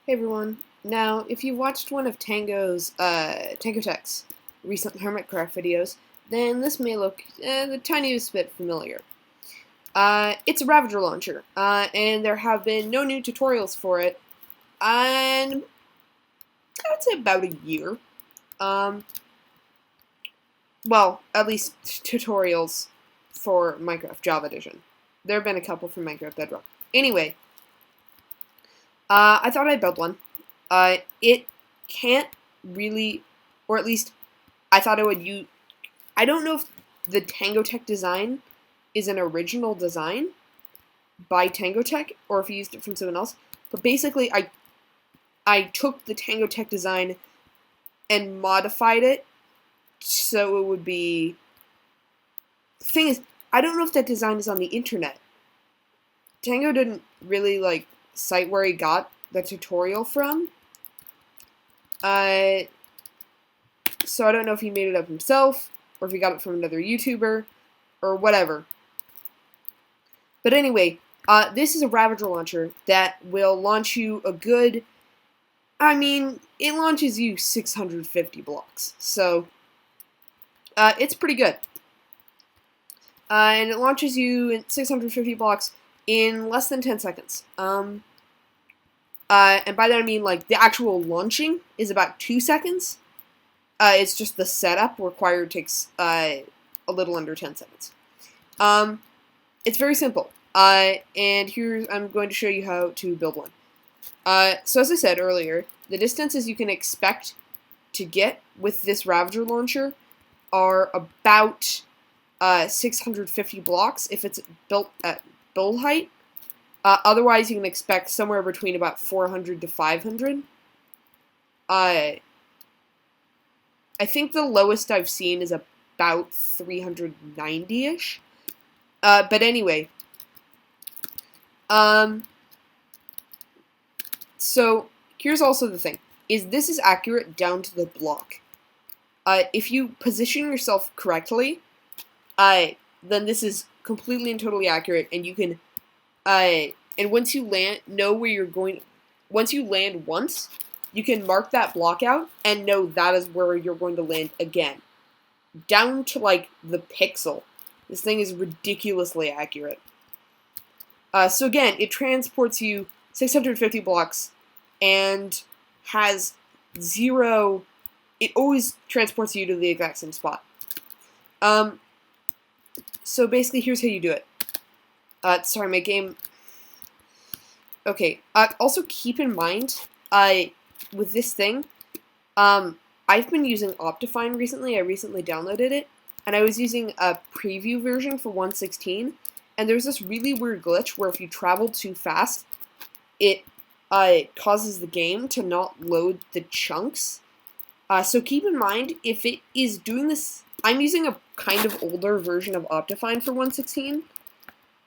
Hey everyone. Now, if you watched one of Tango Tech's recent Hermitcraft videos, then this may look the tiniest bit familiar. It's a Ravager launcher, and there have been no new tutorials for it, and I would say about a year. Um, well, at least tutorials for Minecraft Java Edition. There have been a couple for Minecraft Bedrock. Anyway, I thought I'd build one. It can't really, or at least I thought it would use. I don't know if the Tango Tech design is an original design by Tango Tech or if he used it from someone else. But basically, I took the Tango Tech design and modified it so it would be. The thing is, I don't know if that design is on the internet. Tango didn't really cite where he got the tutorial from. So I don't know if he made it up himself, or if he got it from another YouTuber, or whatever. But anyway, this is a Ravager launcher that will launch you a good... it launches you 650 blocks, so it's pretty good. And it launches you in 650 blocks in less than 10 seconds. And by that I mean, the actual launching is about 2 seconds. It's just the setup required takes a little under 10 seconds. It's very simple. And here I'm going to show you how to build one. So as I said earlier, the distances you can expect to get with this Ravager launcher are about 650 blocks if it's built at build height. Otherwise, you can expect somewhere between about 400 to 500. I think the lowest I've seen is about 390-ish. But anyway. So, here's also the thing. This is accurate down to the block. If you position yourself correctly, then this is completely and totally accurate, and you can, and once you land, know where you're going. Once you land once, you can mark that block out and know that is where you're going to land again. Down to, the pixel. This thing is ridiculously accurate. So again, it transports you 650 blocks and has zero... It always transports you to the exact same spot. So basically, here's how you do it. Sorry, my game... Okay, also keep in mind, with this thing, I've been using Optifine recently. I recently downloaded it, and I was using a preview version for 1.16, and there's this really weird glitch where if you travel too fast, it causes the game to not load the chunks. So keep in mind, if it is doing this... I'm using a kind of older version of Optifine for 1.16.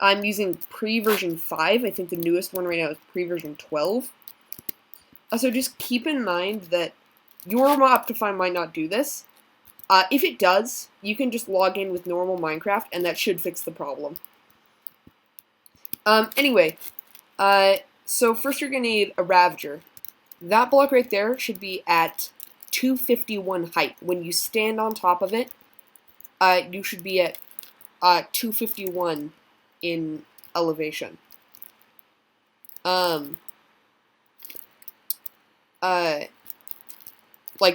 I'm using pre-version 5. I think the newest one right now is pre-version 12. So just keep in mind that your Optifine might not do this. If it does, you can just log in with normal Minecraft, and that should fix the problem. Anyway, so first you're going to need a Ravager. That block right there should be at 251 height. When you stand on top of it, you should be at 251 in elevation. The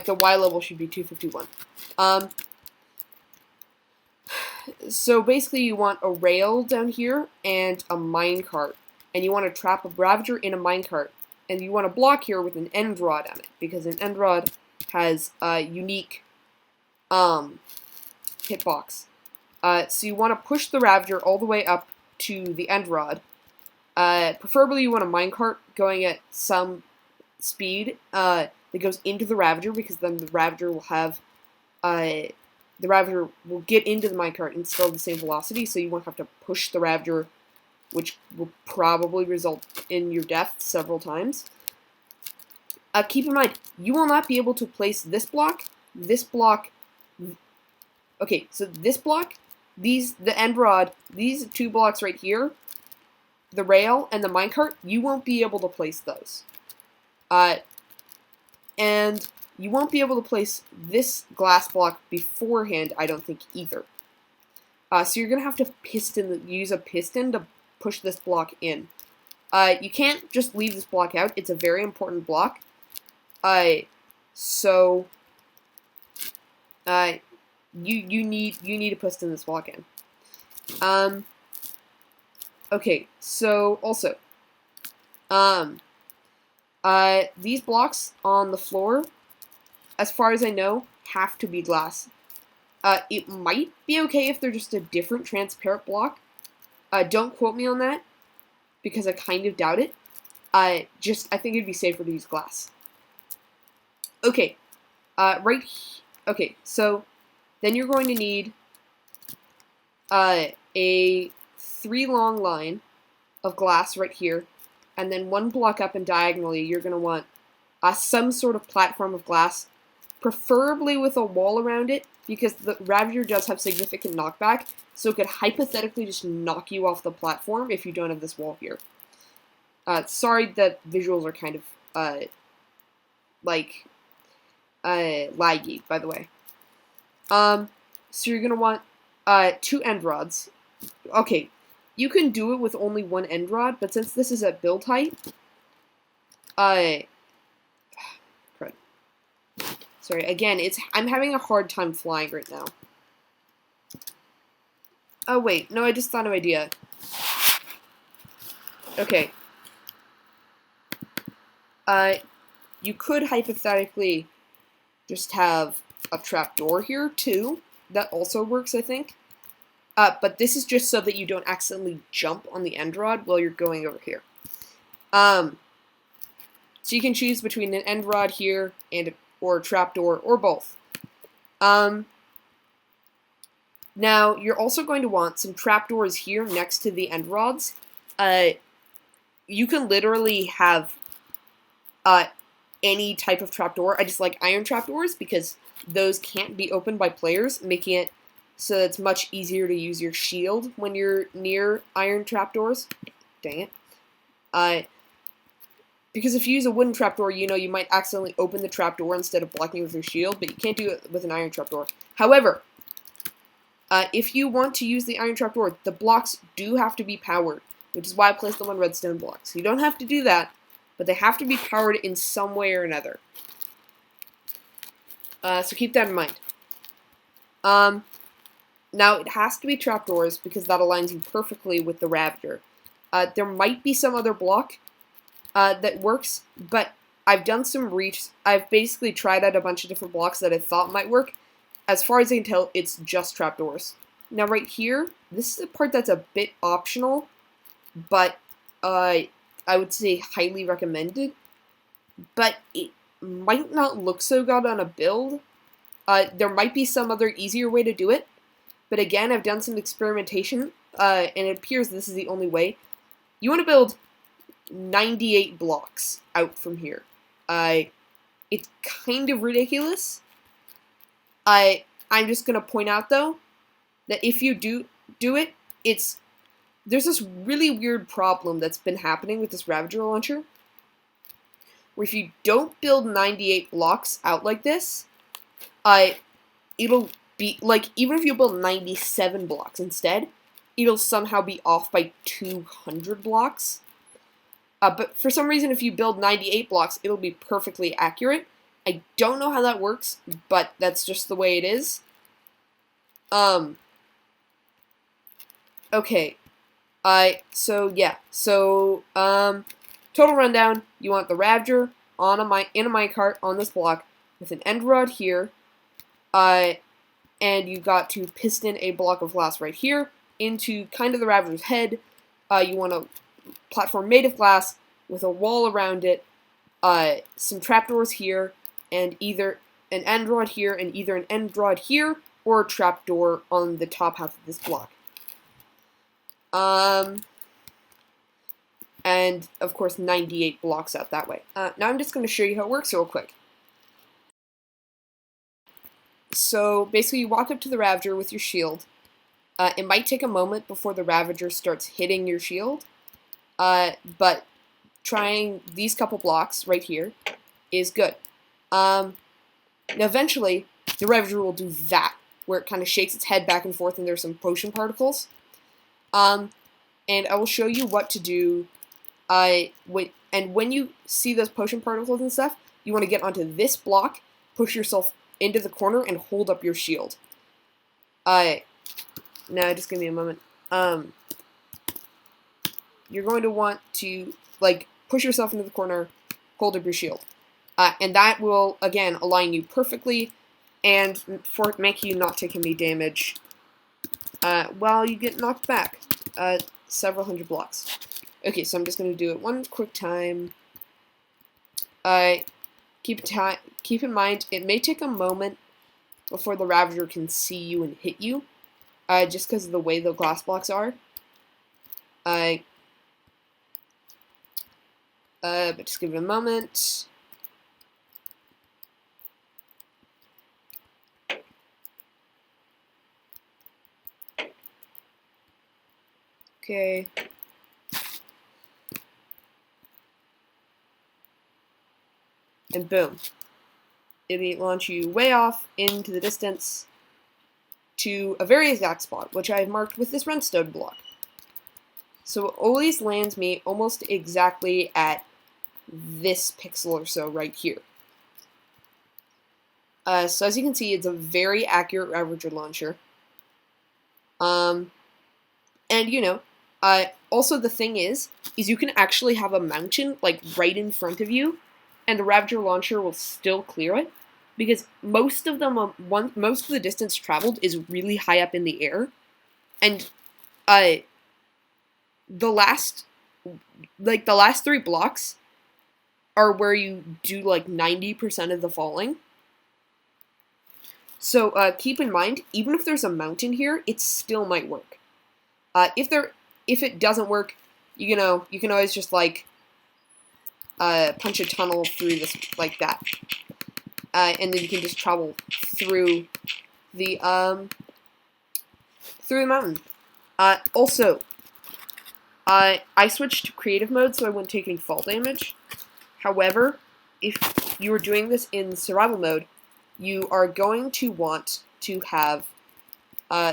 Y level should be 251. So basically you want a rail down here and a minecart. And you want to trap a Ravager in a minecart. And you want a block here with an end rod on it, because an end rod has a unique hitbox. So you want to push the Ravager all the way up to the end rod. Preferably you want a minecart going at some speed that goes into the Ravager, because then the Ravager will have the Ravager will get into the minecart and still the same velocity, so you won't have to push the Ravager, which will probably result in your death several times. Keep in mind, you will not be able to place this block. Okay, so this block, the end rod, these two blocks right here, the rail and the minecart, you won't be able to place those. And you won't be able to place this glass block beforehand, I don't think, either. So you're going to have to use a piston to push this block in. You can't just leave this block out. It's a very important block. So you need to piston this block in. Okay, so also, these blocks on the floor, as far as I know, have to be glass. It might be okay if they're just a different transparent block. Don't quote me on that, because I kind of doubt it. I think it'd be safer to use glass. Okay, okay, so then you're going to need a 3-long line of glass right here, and then 1 block up and diagonally you're going to want some sort of platform of glass, preferably with a wall around it, because the Ravager does have significant knockback, so it could hypothetically just knock you off the platform if you don't have this wall here. Sorry that visuals are kind of, laggy, by the way. So you're going to want 2 end rods. Okay, you can do it with only 1 end rod, but since this is at build height, crud. Sorry, again, I'm having a hard time flying right now. Oh wait, no, I just thought of an idea. Okay. You could hypothetically just have a trapdoor here too. That also works, I think. But this is just so that you don't accidentally jump on the end rod while you're going over here. So you can choose between an end rod here or a trapdoor, or both. Now, you're also going to want some trapdoors here next to the end rods. You can literally have any type of trapdoor. I just like iron trapdoors because those can't be opened by players, making it so it's much easier to use your shield when you're near iron trapdoors. Dang it. Because if you use a wooden trapdoor, you might accidentally open the trapdoor instead of blocking it with your shield, but you can't do it with an iron trapdoor. However, if you want to use the iron trapdoor, the blocks do have to be powered, which is why I placed them on redstone blocks. You don't have to do that, but they have to be powered in some way or another. So keep that in mind. Now, it has to be trapdoors because that aligns you perfectly with the Ravager. There might be some other block that works, but I've done some I've basically tried out a bunch of different blocks that I thought might work. As far as I can tell, it's just trapdoors. Now, right here, this is the part that's a bit optional, but I would say highly recommended. But it might not look so good on a build. There might be some other easier way to do it. But again, I've done some experimentation, and it appears this is the only way. You want to build 98 blocks out from here. It's kind of ridiculous. I'm just going to point out, though, that if you do it, there's this really weird problem that's been happening with this Ravager launcher, where if you don't build 98 blocks out like this, it'll be, even if you build 97 blocks instead, it'll somehow be off by 200 blocks. But for some reason, if you build 98 blocks, it'll be perfectly accurate. I don't know how that works, but that's just the way it is. Okay. Total rundown. You want the Ravager in a minecart on this block with an end rod here. And you got to piston a block of glass right here into kind of the Ravager's head. You want a platform made of glass with a wall around it, some trapdoors here, and either an end rod here, and either an end rod here, or a trapdoor on the top half of this block. And, of course, 98 blocks out that way. Now I'm just going to show you how it works real quick. So, basically, you walk up to the Ravager with your shield. It might take a moment before the Ravager starts hitting your shield, but trying these couple blocks right here is good. Now eventually, the Ravager will do that, where it kind of shakes its head back and forth and there's some potion particles. And I will show you what to do. When you see those potion particles and stuff, you want to get onto this block, push yourself into the corner, and hold up your shield. Now, just give me a moment. You're going to want to, like, push yourself into the corner, hold up your shield. And that will, again, align you perfectly, and for make you not take any damage while you get knocked back several hundred blocks. Okay, so I'm just going to do it one quick time. Keep in mind, it may take a moment before the Ravager can see you and hit you, just because of the way the glass blocks are. But just give it a moment. Okay. And boom. It'll launch you way off into the distance to a very exact spot, which I have marked with this redstone block. So it always lands me almost exactly at this pixel or so right here. So as you can see, it's a very accurate Ravager launcher. And you know, also the thing is you can actually have a mountain like right in front of you, and the Ravager launcher will still clear it, because most of them, most of the distance traveled is really high up in the air, and the last 3 blocks are where you do like 90% of the falling. So keep in mind, even if there's a mountain here, it still might work. If it doesn't work, you know, you can always just like punch a tunnel through this like that, and then you can just travel through the mountain. Also, I switched to creative mode so I wouldn't take any fall damage. However, if you were doing this in survival mode, you are going to want to have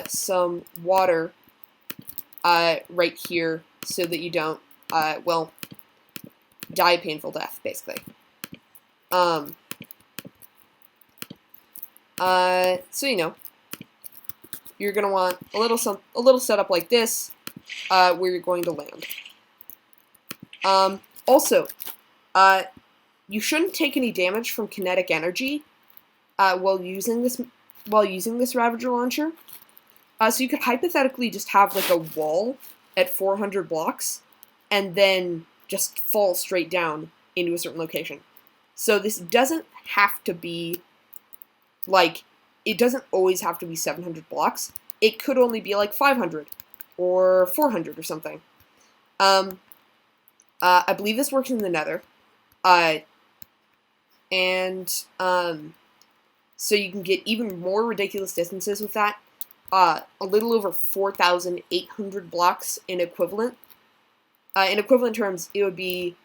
some water right here so that you don't, well, die a painful death, basically. So you know, you're gonna want a little setup like this, where you're going to land. Also, you shouldn't take any damage from kinetic energy while using this Ravager launcher. So you could hypothetically just have like a wall at 400 blocks, and then just fall straight down into a certain location. So this doesn't have to be like, it doesn't always have to be 700 blocks. It could only be like 500 or 400 or something. I believe this works in the Nether. So you can get even more ridiculous distances with that. A little over 4,800 blocks in equivalent. In equivalent terms, it would be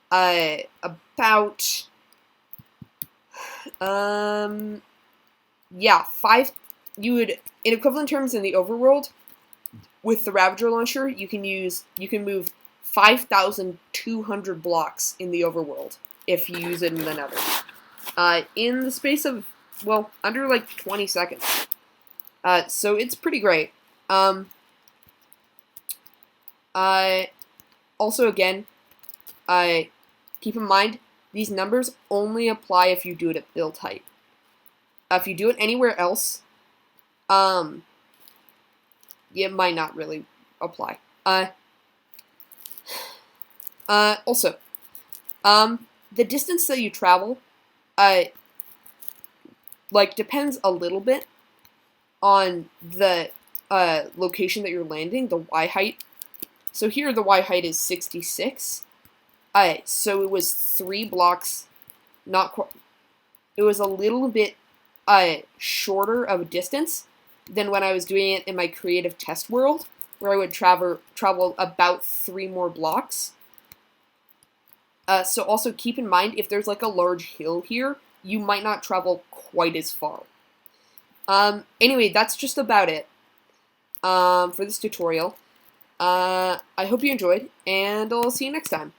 about in equivalent terms in the overworld with the Ravager launcher, you can move 5,200 blocks in the overworld if you use it in the Nether. In the space of, well, under like 20 seconds. So it's pretty great. Also, again, keep in mind, these numbers only apply if you do it at build height. If you do it anywhere else, it might not really apply. Also, the distance that you travel, like, depends a little bit on the location that you're landing, the Y height. So here the Y height is 66. So it was 3 blocks, it was a little bit shorter of a distance than when I was doing it in my creative test world, where I would travel about 3 more blocks. So also keep in mind, if there's like a large hill here, you might not travel quite as far. Anyway, that's just about it for this tutorial. I hope you enjoyed, and I'll see you next time.